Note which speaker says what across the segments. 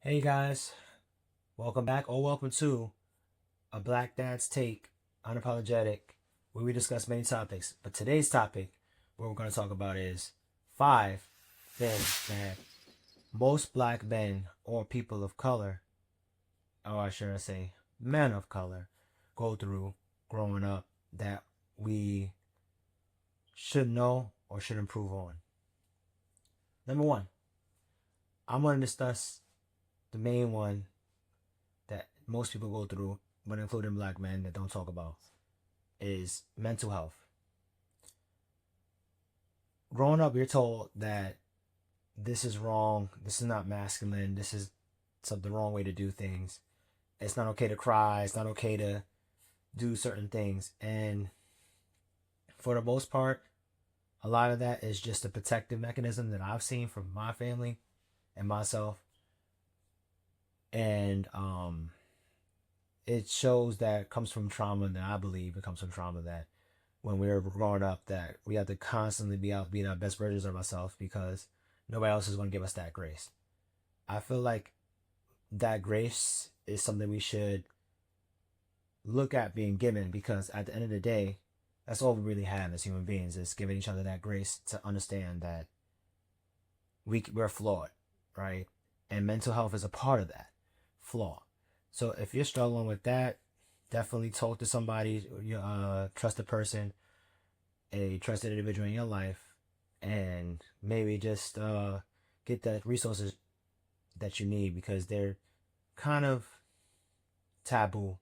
Speaker 1: Hey guys, welcome back or welcome to A Black Dad's Take, Unapologetic, where we discuss many topics. But today's topic, what we're going to talk about is 5 things that most black men or people of color, or I should say men of color, go through growing up that we should know or should improve on. Number one, I'm going to discuss the main one that most people go through, but including black men that don't talk about, is mental health. Growing up, you're told that this is wrong, this is not masculine, this is the wrong way to do things. It's not okay to cry, it's not okay to do certain things. And for the most part, a lot of that is just a protective mechanism that I've seen from my family and myself. And it shows that it comes from trauma, that I believe it comes from trauma, that when we were growing up, that we have to constantly be out being our best versions of ourselves because nobody else is going to give us that grace. I feel like that grace is something we should look at being given, because at the end of the day, that's all we really have as human beings, is giving each other that grace to understand that we're flawed, right? And mental health is a part of that flaw. So if you're struggling with that, definitely talk to somebody, trusted person, a trusted individual in your life, and maybe just get the resources that you need, because they're kind of taboo,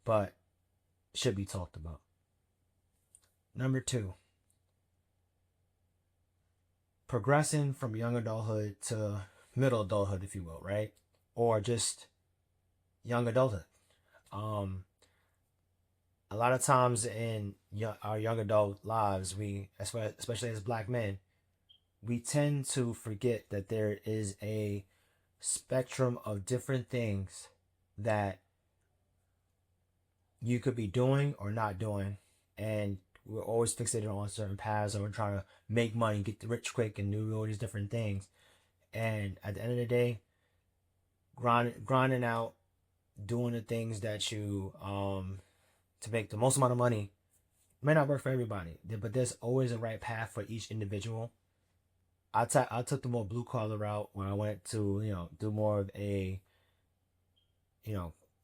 Speaker 1: but should be talked about. Number two, progressing from young adulthood to middle adulthood, if you will, right? Or just young adulthood. A lot of times in our young adult lives, we, especially as black men, we tend to forget that there is a spectrum of different things that you could be doing or not doing, and we're always fixated on certain paths, or we're trying to make money, get rich quick, and do all these different things. And at the end of the day, grinding out, doing the things that you to make the most amount of money may not work for everybody, but there's always a right path for each individual. I took the more blue collar route, where I went to do more of a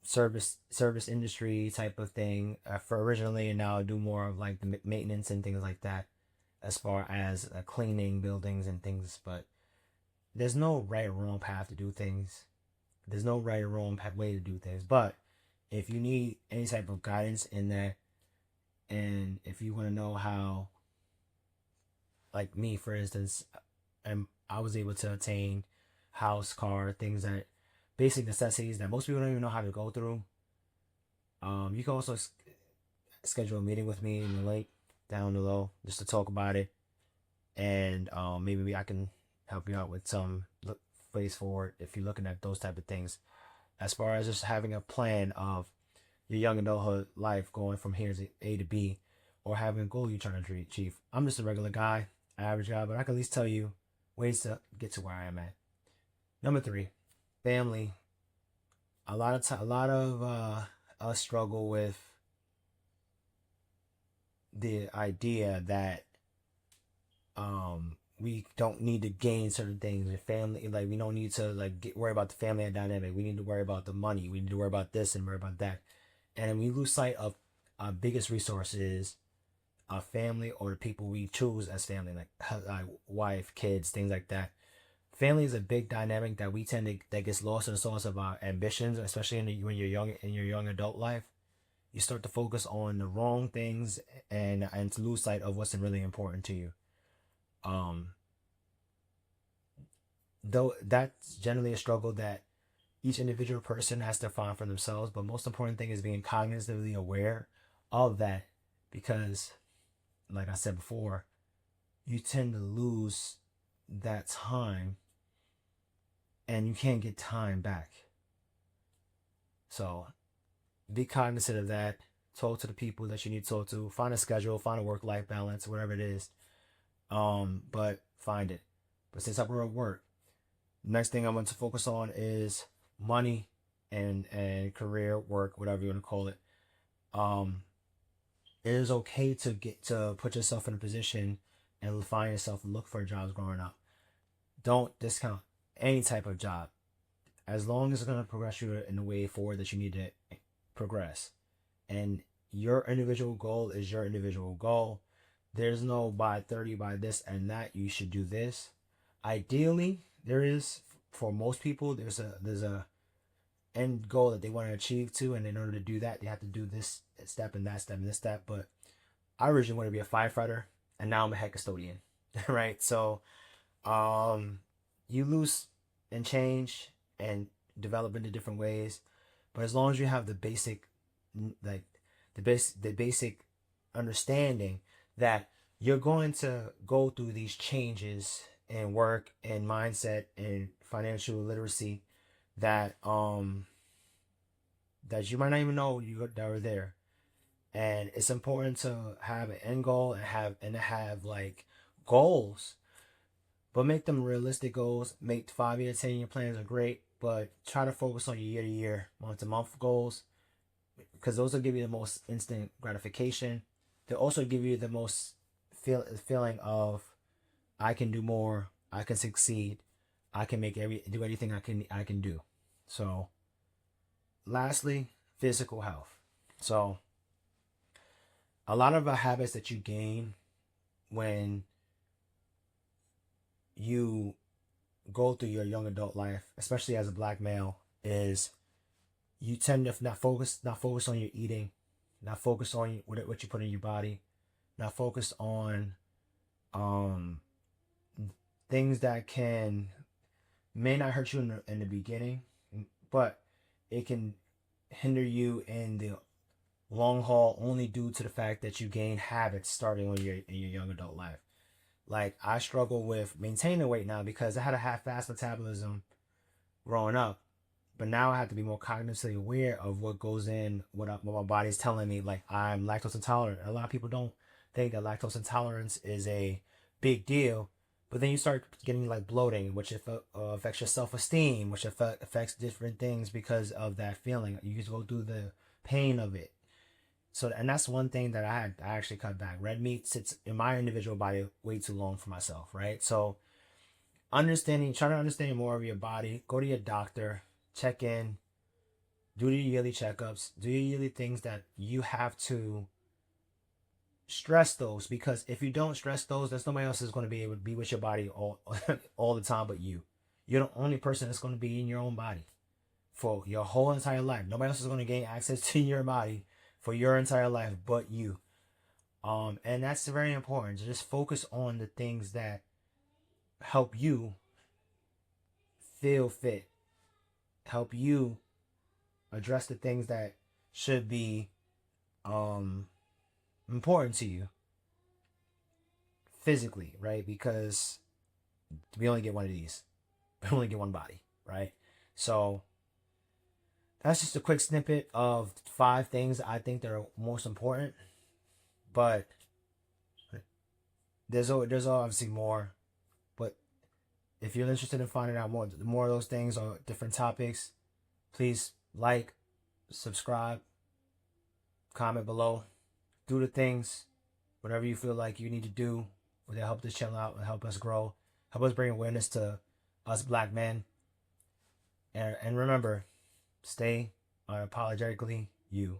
Speaker 1: service industry type of thing for originally, and now I do more of like the maintenance and things like that, as far as cleaning buildings and things. But there's no right or wrong path to do things. There's no right or wrong way to do things. But if you need any type of guidance in that, and if you want to know how, like me, for instance, I was able to attain house, car, things that basic necessities that most people don't even know how to go through. You can also schedule a meeting with me in the link down below just to talk about it, and maybe I can help you out with some ways forward if you're looking at those type of things, as far as just having a plan of your young adulthood life going from here to A to B, or having a goal you're trying to achieve. I'm just a regular guy, average guy, but I can at least tell you ways to get to where I am at. Number three, family. A lot of us struggle with the idea that we don't need to gain certain things in family. Like, we don't need to worry about the family dynamic. We need to worry about the money. We need to worry about this and worry about that. And we lose sight of our biggest resources, our family, or the people we choose as family, like wife, kids, things like that. Family is a big dynamic that we tend to that gets lost in the source of our ambitions, especially when you're young, in your young adult life. You start to focus on the wrong things, and to lose sight of what's really important to you. Though that's generally a struggle that each individual person has to find for themselves, but most important thing is being cognitively aware of that, because, like I said before, you tend to lose that time, and you can't get time back. So be cognizant of that. Talk to the people that you need to talk to. Find a schedule, find a work-life balance, whatever it is. But find it. But since we're at work, next thing I want to focus on is money and career work, whatever you want to call it. Um, it is okay to get to put yourself in a position and find yourself look for jobs growing up. Don't discount any type of job as long as it's going to progress you in the way forward that you need to progress. And your individual goal is your individual goal. There's no by 30 by this and that you should do this. Ideally, there is, for most people, there's a end goal that they want to achieve to, and in order to do that they have to do this step and that step and this step. But I originally wanted to be a firefighter, and now I'm a head custodian. Right? So you lose and change and develop into different ways, but as long as you have the basic, like the basic understanding that you're going to go through these changes in work and mindset and financial literacy that that you might not even know that are there. And it's important to have an end goal and have like goals, but make them realistic goals. Make 5-year, 10-year plans are great, but try to focus on your year to year, month to month goals, because those will give you the most instant gratification. They'll also give you the most feeling of I can do more, I can succeed, I can do anything I can do. So lastly, physical health. So a lot of the habits that you gain when you go through your young adult life, especially as a black male, is you tend to not focus on your eating, not focus on what you put in your body, not focus on um things that may not hurt you in the beginning, but it can hinder you in the long haul only due to the fact that you gain habits starting in your young adult life. Like I struggle with maintaining weight now because I had a half-fast metabolism growing up, but now I have to be more cognitively aware of what goes in, what my body's telling me. Like I'm lactose intolerant. A lot of people don't think that lactose intolerance is a big deal, but then you start getting like bloating, which affects your self-esteem, which affects different things because of that feeling. You just go through the pain of it. So, and that's one thing that I actually cut back. Red meat sits in my individual body way too long for myself, right? So trying to understand more of your body, go to your doctor, check in, do your yearly checkups, do your yearly things that you have to stress those, because if you don't stress those, there's nobody else is going to be able to be with your body all all the time but you. You're the only person that's going to be in your own body for your whole entire life. Nobody else is going to gain access to your body for your entire life but you. And that's very important. Just focus on the things that help you feel fit, help you address the things that should be important to you physically, right? Because we only get one of these. We only get one body, right? So that's just a quick snippet of 5 things I think that are most important. But there's obviously more. But if you're interested in finding out more of those things or different topics, please like, subscribe, comment below, do the things, whatever you feel like you need to do to help this channel out and help us grow, help us bring awareness to us black men. And remember, stay unapologetically you.